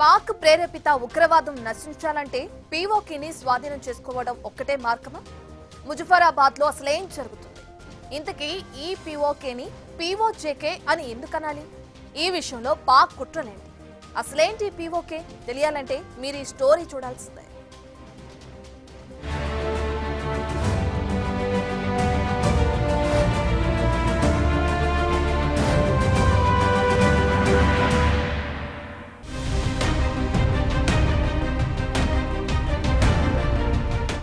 పాక్ ప్రేరేపిత ఉగ్రవాదం నశించాలంటే పీఓకేని స్వాధీనం చేసుకోవడం ఒక్కటే మార్గమా? ముజఫరాబాద్ లో అసలేం జరుగుతుంది? ఇంతకీ ఈ పీఓకేని పీఓజేకే అని ఎందుకనాలి? ఈ విషయంలో పాక్ కుట్రలేంటి? అసలేంటి పీఓకే తెలియాలంటే మీరు ఈ స్టోరీ చూడాల్సిందే.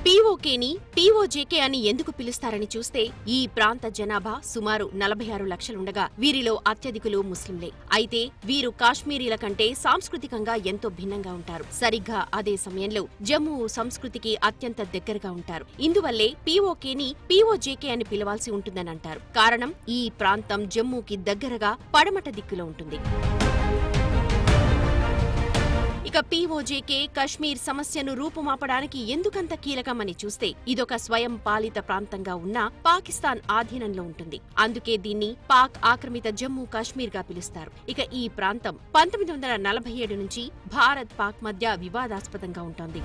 పీఓకేని పీఓజేకే అని ఎందుకు పిలుస్తారని చూస్తే ఈ ప్రాంత జనాభా సుమారు 46 లక్షలుండగా వీరిలో అత్యధికులు ముస్లింలే. అయితే వీరు కాశ్మీరీల కంటే సాంస్కృతికంగా ఎంతో భిన్నంగా ఉంటారు. సరిగ్గా అదే సమయంలో జమ్మూ సంస్కృతికి అత్యంత దగ్గరగా ఉంటారు. ఇందువల్లే పీఓకేని పీఓజేకే అని పిలవాల్సి ఉంటుందని అంటారు. కారణం ఈ ప్రాంతం జమ్మూకి దగ్గరగా పడమట దిక్కులో ఉంటుంది. ఇక పీఓజేకే కశ్మీర్ సమస్యను రూపుమాపడానికి ఎందుకంత కీలకమని చూస్తే ఇదొక స్వయం పాలిత ప్రాంతంగా ఉన్న పాకిస్తాన్ ఆధీనంలో ఉంటుంది. అందుకే దీన్ని పాక్ ఆక్రమిత జమ్మూ కాశ్మీర్ గా పిలుస్తారు. ఇక ఈ ప్రాంతం 1947 నుంచి భారత్ పాక్ మధ్య వివాదాస్పదంగా ఉంటోంది.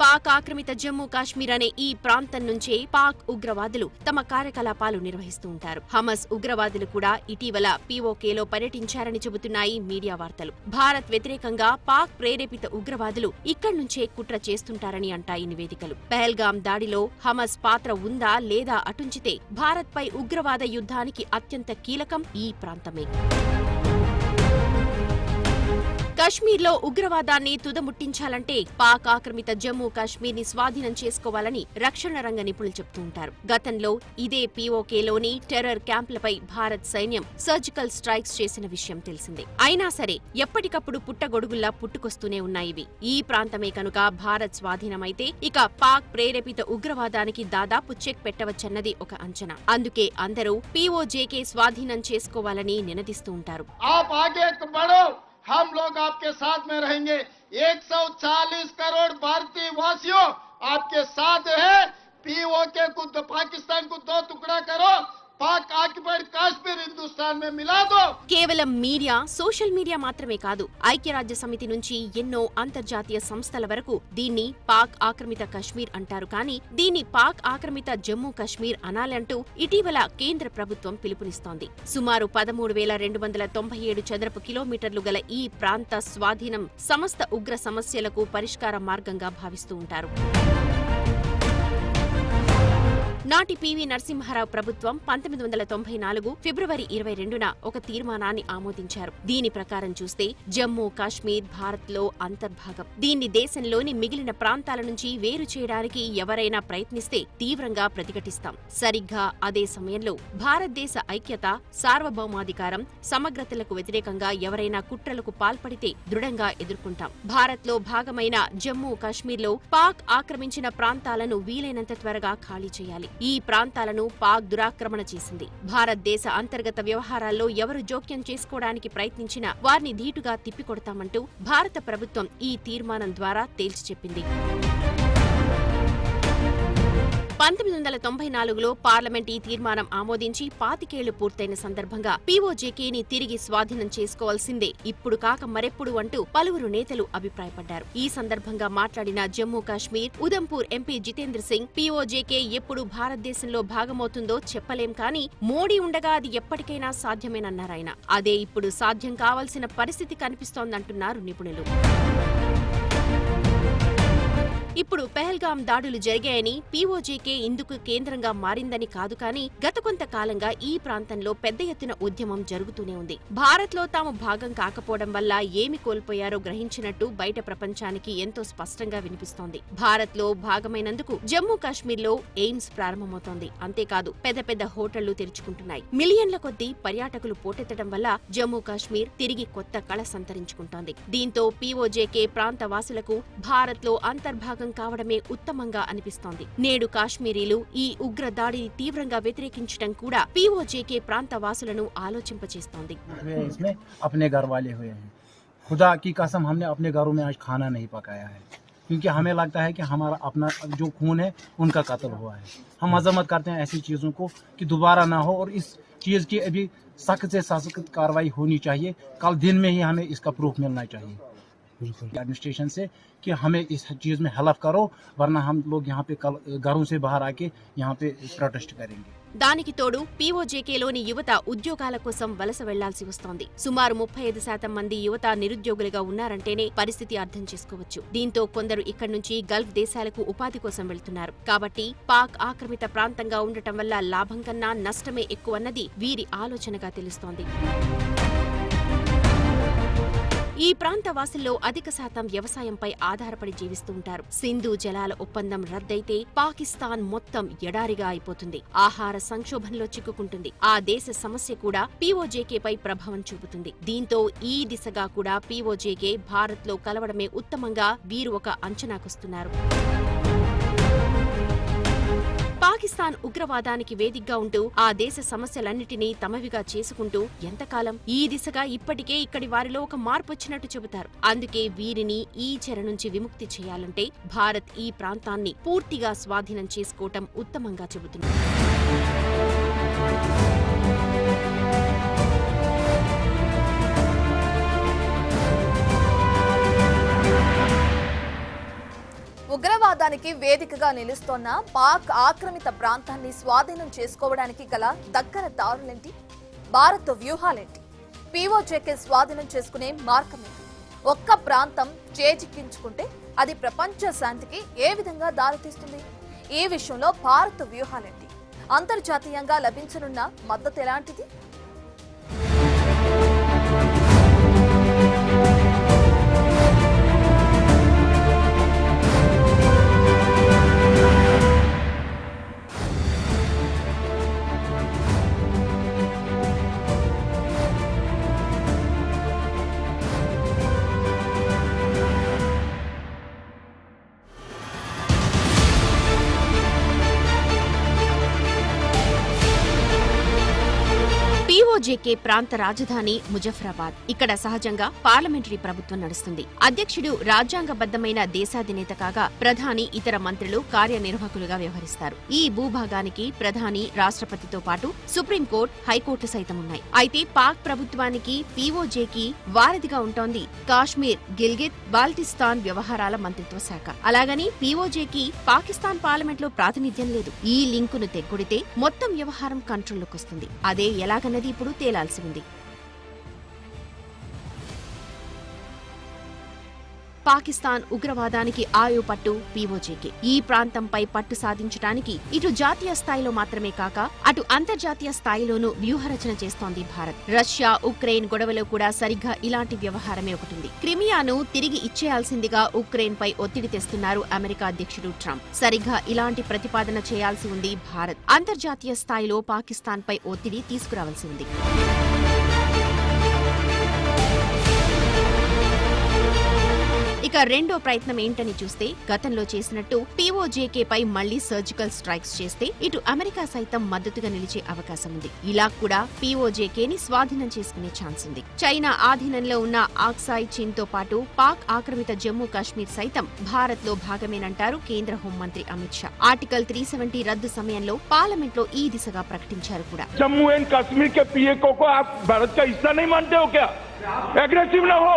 పాక్ ఆక్రమిత జమ్మూ కాశ్మీర్ అనే ఈ ప్రాంతం నుంచే పాక్ ఉగ్రవాదులు తమ కార్యకలాపాలు నిర్వహిస్తూ ఉంటారు. హమస్ ఉగ్రవాదులు కూడా ఇటీవల పీఓకేలో పర్యటించారని చెబుతున్నాయి మీడియా వార్తలు. భారత్ వ్యతిరేకంగా పాక్ ప్రేరేపిత ఉగ్రవాదులు ఇక్కడి నుంచే కుట్ర చేస్తుంటారని అంటాయి నివేదికలు. పహల్గాం దాడిలో హమస్ పాత్ర ఉందా లేదా అటుంచితే భారత్పై ఉగ్రవాద యుద్ధానికి అత్యంత కీలకం ఈ ప్రాంతమే. కశ్మీర్లో ఉగ్రవాదాన్ని తుదముట్టించాలంటే పాక్ ఆక్రమిత జమ్మూ కాశ్మీర్ ని స్వాధీనం చేసుకోవాలని రక్షణ రంగ నిపుణులు చెబుతూ ఉంటారు. గతంలో ఇదే పీఓకేలోని టెర్రర్ క్యాంపులపై భారత్ సైన్యం సర్జికల్ స్ట్రైక్స్ చేసిన విషయం తెలిసిందే. అయినా సరే ఎప్పటికప్పుడు పుట్టగొడుగుల్లా పుట్టుకొస్తూనే ఉన్నాయి. ఈ ప్రాంతమే కనుక భారత్ స్వాధీనమైతే ఇక పాక్ ప్రేరేపిత ఉగ్రవాదానికి దాదాపు చెక్ పెట్టవచ్చన్నది ఒక అంచనా. అందుకే అందరూ పీఓజేకే స్వాధీనం చేసుకోవాలని నినదిస్తూ ఉంటారు. हम लोग आपके साथ में रहेंगे। 140 करोड़ भारतीय वासियों आपके साथ है। पीओके को पाकिस्तान को 2 टुकड़ा करो, పాక్ ఆక్యుపైడ్ కాశ్మీర్ హిందుస్థాన్ మే మిలా దో. కేవలం మీడియా, సోషల్ మీడియా మాత్రమే కాదు, ఐక్యరాజ్య సమితి నుంచి ఎన్నో అంతర్జాతీయ సంస్థల వరకు దీన్ని పాక్ ఆక్రమిత కశ్మీర్ అంటారు. కానీ దీన్ని పాక్ ఆక్రమిత జమ్మూ కశ్మీర్ అనాలంటూ ఇటీవల కేంద్ర ప్రభుత్వం పిలుపునిస్తోంది. సుమారు 13,297 చదరపు కిలోమీటర్లు గల ఈ ప్రాంత స్వాధీనం సమస్త ఉగ్ర సమస్యలకు పరిష్కార మార్గంగా భావిస్తూ ఉంటారు. నాటి పివి నరసింహారావు ప్రభుత్వం 1994 ఫిబ్రవరి 22న ఒక తీర్మానాన్ని ఆమోదించారు. దీని ప్రకారం చూస్తే జమ్మూ కాశ్మీర్ భారత్ లో అంతర్భాగం. దీన్ని దేశంలోని మిగిలిన ప్రాంతాల నుంచి వేరు చేయడానికి ఎవరైనా ప్రయత్నిస్తే తీవ్రంగా ప్రతిఘటిస్తాం. సరిగ్గా అదే సమయంలో భారతదేశ ఐక్యత, సార్వభౌమాధికారం, సమగ్రతలకు వ్యతిరేకంగా ఎవరైనా కుట్రలకు పాల్పడితే దృఢంగా ఎదుర్కొంటాం. భారత్ లో భాగమైన జమ్మూ కాశ్మీర్ లో పాక్ ఆక్రమించిన ప్రాంతాలను వీలైనంత త్వరగా ఖాళీ చేయాలి. ఈ ప్రాంతాలను పాక్ దురాక్రమణ చేసింది. భారతదేశ అంతర్గత వ్యవహారాల్లో ఎవరు జోక్యం చేసుకోవడానికి ప్రయత్నించినా వారిని ధీటుగా తిప్పికొడతామంటూ భారత ప్రభుత్వం ఈ తీర్మానం ద్వారా తేల్చి చెప్పింది. 1994లో పార్లమెంట్ ఈ తీర్మానం ఆమోదించి 25 ఏళ్లు పూర్తయిన సందర్భంగా పీఓజేకేని తిరిగి స్వాధీనం చేసుకోవాల్సిందే, ఇప్పుడు కాక మరెప్పుడు అంటూ పలువురు నేతలు అభిప్రాయపడ్డారు. ఈ సందర్భంగా మాట్లాడిన జమ్మూ కాశ్మీర్ ఉదంపూర్ ఎంపీ జితేంద్ర సింగ్ పీఓజేకే ఎప్పుడు భారతదేశంలో భాగమవుతుందో చెప్పలేం, కానీ మోడీ ఉండగా అది ఎప్పటికైనా సాధ్యమేనన్నారాయన. అదే ఇప్పుడు సాధ్యం కావాల్సిన పరిస్థితి కనిపిస్తోందంటున్నారు నిపుణులు. ఇప్పుడు పహల్గాం దాడులు జరిగాయని పీఓజేకే ఇందుకు కేంద్రంగా మారిందని కాదు, కానీ గత కొంతకాలంగా ఈ ప్రాంతంలో పెద్ద ఎత్తున ఉద్యమం జరుగుతూనే ఉంది. భారత్లో తాము భాగం కాకపోవడం వల్ల ఏమి కోల్పోయారో గ్రహించినట్టు బయట ప్రపంచానికి ఎంతో స్పష్టంగా వినిపిస్తోంది. భారత్లో భాగమైనందుకు జమ్మూ కాశ్మీర్లో ఎయిమ్స్ ప్రారంభమవుతోంది. అంతేకాదు పెద్ద పెద్ద హోటళ్లు తెరుచుకుంటున్నాయి. మిలియన్ల కొద్దీ పర్యాటకులు పోటెత్తడం వల్ల జమ్మూ కాశ్మీర్ తిరిగి కొత్త కళ సంతరించుకుంటోంది. దీంతో పీఓజేకే ప్రాంత వాసులకు భారత్లో అంతర్భాగం కావడమే ఉత్తమంగా అనిపిస్తోంది. నేడు కాశ్మీరీలు ఈ ఉగ్ర దాడిని తీవ్రంగా వ్యతిరేకించడం కూడా పీఓజేకే ప్రాంత వాసులను ఆలోచింపచేస్తోంది. अपने घर वाले हुए हैं, खुदा की कसम हमने अपने घरों में आज खाना नहीं पकाया है, क्योंकि हमें लगता है कि हमारा अपना जो खून है उनका कत्ल हुआ है. हम मजम्मत करते हैं ऐसी चीजों को कि दोबारा ना हो और इस चीज़ की अभी सख्त से सख्त कार्रवाई होनी चाहिए। कल दिन में ही हमें इसका प्रूफ मिलना चाहिए एडमिनिस्ट्रेशन से कि हमें इस चीज़ में हेल्प करो, वरना हम लोग यहाँ पे कल घरों से बाहर आके यहाँ पे प्रोटेस्ट करेंगे। దానికి తోడు పీఓజేకేలోని యువత ఉద్యోగాల కోసం వలస వెళ్లాల్సి వస్తోంది. సుమారు 35% మంది యువత నిరుద్యోగులుగా ఉన్నారంటేనే పరిస్థితి అర్థం చేసుకోవచ్చు. దీంతో కొందరు ఇక్కడి నుంచి గల్ఫ్ దేశాలకు ఉపాధి కోసం వెళ్తున్నారు. కాబట్టి పాక్ ఆక్రమిత ప్రాంతంగా ఉండటం వల్ల లాభం కన్నా నష్టమే ఎక్కువన్నది వీరి ఆలోచనగా తెలుస్తోంది. ఈ ప్రాంత వాసుల్లో అధిక శాతం వ్యవసాయంపై ఆధారపడి జీవిస్తూ ఉంటారు. సింధు జలాల ఒప్పందం రద్దయితే పాకిస్తాన్ మొత్తం ఎడారిగా అయిపోతుంది. ఆహార సంక్షోభంలో చిక్కుకుంటుంది. ఆ దేశ సమస్య కూడా పీఓజేకేపై ప్రభావం చూపుతుంది. దీంతో ఈ దిశగా కూడా పీఓజేకే భారత్లో కలవడమే ఉత్తమంగా వీరు ఒక అంచనాకొస్తున్నారు. పాకిస్తాన్ ఉగ్రవాదానికి వేదికగా ఉంటూ ఆ దేశ సమస్యలన్నిటినీ తమవిగా చేసుకుంటూ ఎంతకాలం? ఈ దిశగా ఇప్పటికే ఇక్కడి వారిలో ఒక మార్పు వచ్చినట్టు చెబుతారు. అందుకే వీరిని ఈ చెర నుంచి విముక్తి చేయాలంటే భారత్ ఈ ప్రాంతాన్ని పూర్తిగా స్వాధీనం చేసుకోవటం ఉత్తమంగా చెబుతున్నారు. ఉగ్రవాదానికి వేదికగా నిలుస్తోన్న పాక్ ఆక్రమిత ప్రాంతాన్ని స్వాధీనం చేసుకోవడానికి గల దగ్గర దారులేంటి? భారత్ వ్యూహాలేంటి? పీఓజేకే స్వాధీనం చేసుకునే మార్గమేంటి? ఒక్క ప్రాంతం చేజిక్కించుకుంటే అది ప్రపంచ శాంతికి ఏ విధంగా దారితీస్తుంది? ఈ విషయంలో భారత్ వ్యూహాలేంటి? అంతర్జాతీయంగా లభించనున్న మద్దతు ఎలాంటిది? పీఓజేకే ప్రాంత రాజధాని ముజఫరాబాద్. ఇక్కడ సహజంగా పార్లమెంటరీ ప్రభుత్వం నడుస్తుంది. అధ్యక్షుడు రాజ్యాంగబద్ధమైన దేశాధినేత కాగా ప్రధాని, ఇతర మంత్రులు కార్యనిర్వాహకులుగా వ్యవహరిస్తారు. ఈ భూభాగానికి ప్రధాని, రాష్ట్రపతితో పాటు సుప్రీంకోర్టు, హైకోర్టు సైతం ఉన్నాయి. అయితే పాక్ ప్రభుత్వానికి పీఓజేకి వారధిగా ఉంటోంది కాశ్మీర్, గిల్గిత్, బాల్టిస్తాన్ వ్యవహారాల మంత్రిత్వ శాఖ. అలాగని పీఓజేకి పాకిస్తాన్ పార్లమెంట్లో ప్రాతినిధ్యం లేదు. ఈ లింకును తెగ్గొడితే మొత్తం వ్యవహారం కంట్రోల్లోకి వస్తుంది. అదే ఎలాగన్నది ఇప్పుడు తేలాల్సి ఉంది. పాకిస్తాన్ ఉగ్రవాదానికి ఆయుపట్టు పీఓజేకే. ఈ ప్రాంతంపై పట్టు సాధించడానికి ఇటు జాతీయ స్థాయిలో మాత్రమే కాక అటు అంతర్జాతీయ స్థాయిలోనూ వ్యూహరచన చేస్తోంది భారత్. రష్యా, ఉక్రెయిన్ గొడవలో కూడా సరిగ్గా ఇలాంటి వ్యవహారమే ఒకటుంది. క్రిమియాను తిరిగి ఇచ్చేయాల్సిందిగా ఉక్రెయిన్ పై ఒత్తిడి తెస్తున్నారు అమెరికా అధ్యక్షుడు ట్రంప్. సరిగ్గా ఇలాంటి ప్రతిపాదన చేయాల్సి ఉంది భారత్. అంతర్జాతీయ స్థాయిలో పాకిస్తాన్ పై ఒత్తిడి తీసుకురావాల్సి ఉంది. ఇక రెండో ప్రయత్నం ఏంటని చూస్తే గతంలో చేసినట్టు పీఓజేకేపై మళ్లీ సర్జికల్ స్ట్రైక్స్ చేస్తే ఇటు అమెరికా సైతం మద్దతుగా నిలిచే అవకాశం ఉంది. ఇలా కూడా పీఓజేకేని స్వాధీనం చేసుకునే ఛాన్స్ ఉంది. చైనా ఆధీనంలో ఉన్న ఆక్సాయ్ చీన్ తో పాటు పాక్ ఆక్రమిత జమ్మూ కాశ్మీర్ సైతం భారత్ లో భాగమేనంటారు కేంద్ర హోంమంత్రి అమిత్ షా. ఆర్టికల్ 370 రద్దు సమయంలో పార్లమెంట్ లో ఈ దిశగా ప్రకటించారు కూడా. जम्मू एंड कश्मीर के पीएको को आप भारत का हिस्सा नहीं मानते हो क्या? एग्रेसिव न हो,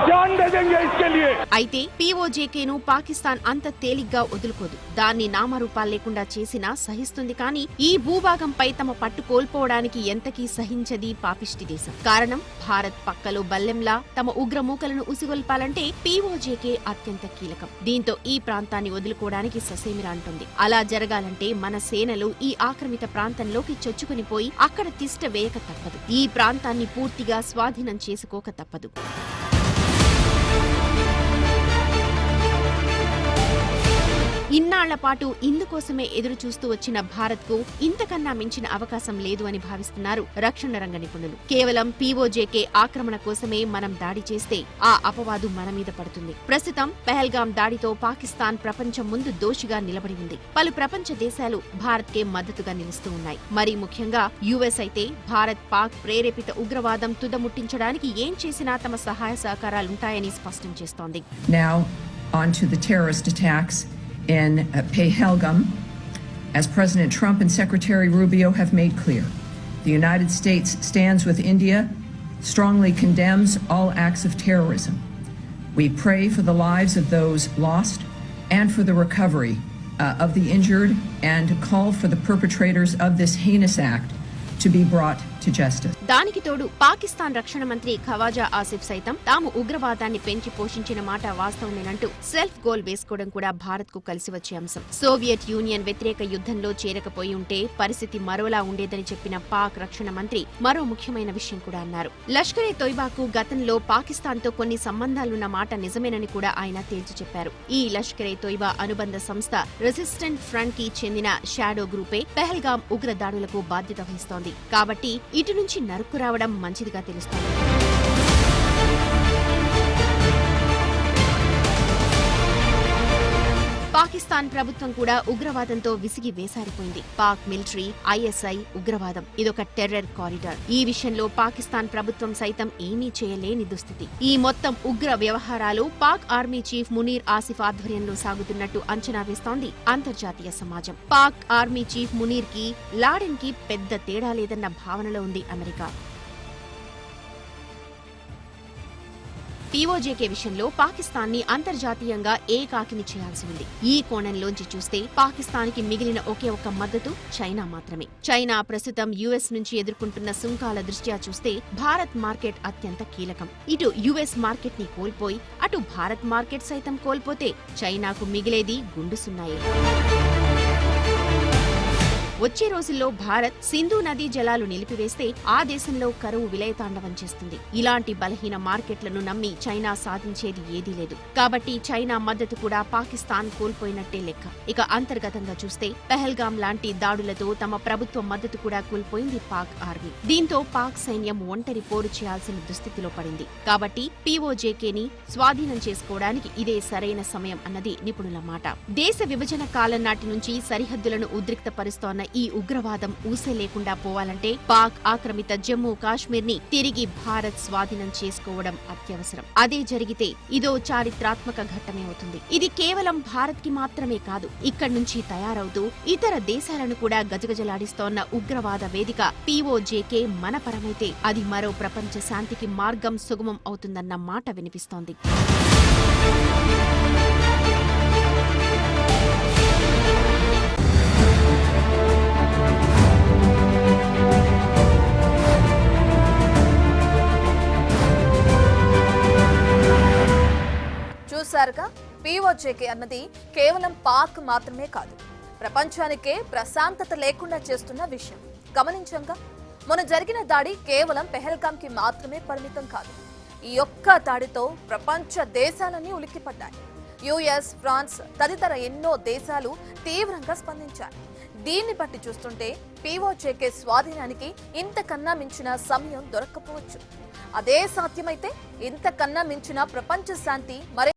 जान दे देंगे इसके लिए. అయితే పీఓజేకేను పాకిస్తాన్ అంత తేలిగ్గా వదులుకోదు. దాన్ని నామరూపాలు లేకుండా చేసినా సహిస్తుంది. కానీ ఈ భూభాగంపై తమ పట్టు కోల్పోవడానికి ఎంతకీ సహించది పాపిష్టి దేశం. కారణం భారత్ పక్కలో బల్లెంలా తమ ఉగ్రమూకలను ఉసిగొల్పాలంటే పీఓజేకే అత్యంత కీలకం. దీంతో ఈ ప్రాంతాన్ని వదులుకోవడానికి ససేమిరా అంటుంది. అలా జరగాలంటే మన సేనలు ఈ ఆక్రమిత ప్రాంతంలోకి చొచ్చుకుని పోయి అక్కడ తిష్ట వేయక తప్పదు. ఈ ప్రాంతాన్ని పూర్తిగా స్వాధీనం చేసుకోక తప్పదు. ఇన్నాళ్ల పాటు ఇందుకోసమే ఎదురు చూస్తూ వచ్చిన భారత్కు ఇంతకన్నా మించిన అవకాశం లేదు అని భావిస్తున్నారు రక్షణ రంగ నిపుణులు. కేవలం పీఓజేకే ఆక్రమణ కోసమే మనం దాడి చేస్తే ఆ అపవాదు మన మీద పడుతుంది. ప్రస్తుతం పెహల్గాం దాడితో పాకిస్తాన్ ప్రపంచం ముందు దోషిగా నిలబడి ఉంది. పలు ప్రపంచ దేశాలు భారత్కే మద్దతుగా నిలుస్తూ ఉన్నాయి. మరీ ముఖ్యంగా యుఎస్ అయితే భారత్ పాక్ ప్రేరేపిత ఉగ్రవాదం తుదముట్టించడానికి ఏం చేసినా తమ సహాయ సహకారాలుంటాయని స్పష్టం చేస్తోంది. Now on to the terrorist attacks in Pahalgam. As President Trump and Secretary Rubio have made clear, The United States stands with India, strongly condemns all acts of terrorism. We pray for the lives of those lost and for the recovery of the injured, and call for the perpetrators of this heinous act to be brought to justice. దానికి తోడు పాకిస్తాన్ రక్షణ మంత్రి ఖవాజా ఆసిఫ్ సైతం తాము ఉగ్రవాదాన్ని పెంచి పోషించిన మాట వాస్తవమేనంటూ సెల్ఫ్ గోల్ వేసుకోవడం కూడా భారత్ కు కలిసి వచ్చే అంశం. సోవియట్ యూనియన్ వ్యతిరేక యుద్ధంలో చేరకపోయి ఉంటే పరిస్థితి మరోలా ఉండేదని చెప్పిన పాక్ రక్షణ మంత్రి మరో ముఖ్యమైన విషయం కూడా అన్నారు. లష్కరే తోయిబాకు గతంలో పాకిస్తాన్ తో కొన్ని సంబంధాలున్న మాట నిజమేనని కూడా ఆయన తేల్చి చెప్పారు. ఈ లష్కరే తోయిబా అనుబంధ సంస్థ రెసిస్టెంట్ ఫ్రంట్ కి చెందిన షాడో గ్రూపే పెహల్గాం ఉగ్ర దాడులకు బాధ్యత వహిస్తోంది. కాబట్టి ఇటు నుంచి నరుక్కు రావడం మంచిదిగా తెలుస్తోంది. పాకిస్తాన్ ప్రభుత్వం కూడా ఉగ్రవాదంతో విసిగి వేసారిపోయింది. పాక్ మిలిటరీ, ఐఎస్ఐ, ఉగ్రవాదం ఇదొక టెర్రర్ కారిడార్. ఈ విషయంలో పాకిస్తాన్ ప్రభుత్వం సైతం ఏమీ చేయలేని దుస్థితి. ఈ మొత్తం ఉగ్ర వ్యవహారాలు పాక్ ఆర్మీ చీఫ్ మునీర్ ఆసిఫ్ ఆధ్వర్యంలో సాగుతున్నట్టు అంచనా వేస్తోంది అంతర్జాతీయ సమాజం. పాక్ ఆర్మీ చీఫ్ మునీర్ కి, లాడెన్ కి పెద్ద తేడా లేదన్న భావనలో ఉంది అమెరికా. పీఓజేకే విషయంలో పాకిస్తాన్ ని అంతర్జాతీయంగా ఏకాకిని చేయాల్సి ఉంది. ఈ కోణంలోంచి చూస్తే పాకిస్తాన్ కి మిగిలిన ఒకే ఒక్క మద్దతు చైనా మాత్రమే. చైనా ప్రస్తుతం యుఎస్ నుంచి ఎదుర్కొంటున్న సుంకాల దృష్ట్యా చూస్తే భారత్ మార్కెట్ అత్యంత కీలకం. ఇటు యుఎస్ మార్కెట్ ని కోల్పోయి అటు భారత్ మార్కెట్ సైతం కోల్పోతే చైనాకు మిగిలేది గుండు సున్నాయే. వచ్చే రోజుల్లో భారత్ సింధు నదీ జలాలు నిలిపివేస్తే ఆ దేశంలో కరువు విలయతాండవం చేస్తుంది. ఇలాంటి బలహీన మార్కెట్లను నమ్మి చైనా సాధించేది ఏదీ లేదు. కాబట్టి చైనా మద్దతు కూడా పాకిస్తాన్ కోల్పోయినట్టే లెక్క. ఇక అంతర్గతంగా చూస్తే పెహల్గాం లాంటి దాడులతో తమ ప్రభుత్వ మద్దతు కూడా కోల్పోయింది పాక్ ఆర్మీ. దీంతో పాక్ సైన్యం ఒంటరి పోరు చేయాల్సిన దుస్థితిలో పడింది. కాబట్టి పీఓజేకేని స్వాధీనం చేసుకోవడానికి ఇదే సరైన సమయం అన్నది నిపుణుల మాట. దేశ విభజన కాలం నాటి నుంచి సరిహద్దులను ఉద్రిక్తపరుస్తోన్న ఈ ఉగ్రవాదం ఊసే లేకుండా పోవాలంటే పాక్ ఆక్రమిత జమ్మూ కాశ్మీర్ ని తిరిగి భారత్ స్వాధీనం చేసుకోవడం అత్యవసరం. అదే జరిగితే ఇదో చారిత్రాత్మక ఘట్టమే అవుతుంది. ఇది కేవలం భారత్ కి మాత్రమే కాదు, ఇక్కడి నుంచి తయారవుతూ ఇతర దేశాలను కూడా గజగజలాడిస్తోన్న ఉగ్రవాద వేదిక పీఓజేకే మన పరమైతే అది మరో ప్రపంచ శాంతికి మార్గం సుగమం అవుతుందన్న మాట వినిపిస్తోంది. చూసారుగా, పీఓజేకే అన్నది కేవలం పాక్ మాత్రమే కాదు, ప్రపంచానికే ప్రశాంతత లేకుండా చేస్తున్న విషయం గమనించంగా. మొన్న జరిగిన దాడి కేవలం పెహల్గాం కి మాత్రమే పరిమితం కాదు. ఈ ఒక్క దాడితో ప్రపంచ దేశాలన్నీ ఉలిక్కిపడ్డాయి. యుఎస్, ఫ్రాన్స్ తదితర ఎన్నో దేశాలు తీవ్రంగా స్పందించాయి. దీన్ని బట్టి చూస్తుంటే పీఓజేకే స్వాధీనానికి ఇంతకన్నా మించిన సమయం దొరక్కపోవచ్చు. అదే సాధ్యమైతే ఇంతకన్నా మించిన ప్రపంచ శాంతి మరే